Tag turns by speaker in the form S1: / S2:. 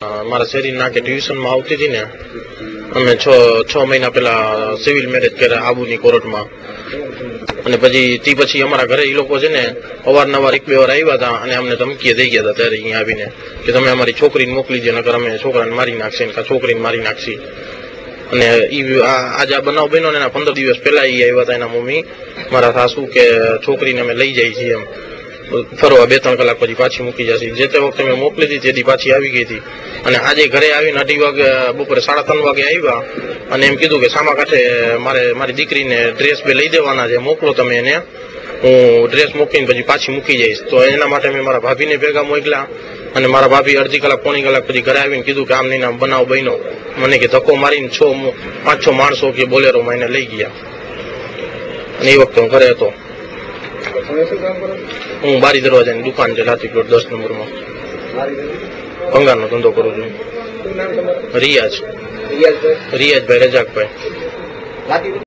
S1: મારા શેરીના કે ટ્યુશનમાં આવતી હતી ને, અમે છ મહિના પહેલા સિવિલ મેરેજ કર્યા આબુની કોર્ટમાં. અને પછી અમારા ઘરે એ લોકો છે ને અવારનવાર 1-2 વાર આવ્યા હતા અને અમને ધમકી દઈ ગયા હતા ત્યારે અહીંયા આવીને કે તમે અમારી છોકરીને મોકલી દો, નકર અમે છોકરાને મારી નાખશે ને છોકરીને મારી નાખશી. અને આજે આ બનાવ બન્યો ને એના 15 દિવસ પહેલા એ આવ્યા હતા એના મમ્મી, મારા સાસુ, કે છોકરીને અમે લઈ જાય છીએ એમ ફરવા, 2-3 કલાક પછી પાછી મૂકી જશે. જે તે વખતે મેં મોકલી હતી તેથી પાછી આવી ગઈ હતી. અને આજે ઘરે આવીને 2:30 વાગે, બપોરે 3:30 વાગે આવ્યા અને એમ કીધું કે સામા કાંઠે મારી દીકરીને ડ્રેસ બે લઈ દેવાના છે, મોકલો તમે એને, હું ડ્રેસ મૂકીને પછી પાછી મૂકી જઈશ. તો એના માટે મેં મારા ભાભીને ભેગા મોકલ્યા અને મારા ભાભી અડધી કલાક પોણી કલાક પછી ઘરે આવીને કીધું કે આમ નહીં આમ બનાવ બન્યો. મને કે ધક્કો મારીને 5-6 માણસો કે બોલેરોમાં એને લઈ ગયા. અને એ વખતે હું ઘરે હતો. હું બારી દરવાજાની દુકાન છે લાથી પ્લોટ 10 નંબરમાં, ભંગારનો ધંધો કરું છું. રિયાઝભાઈ રજાકભાઈ.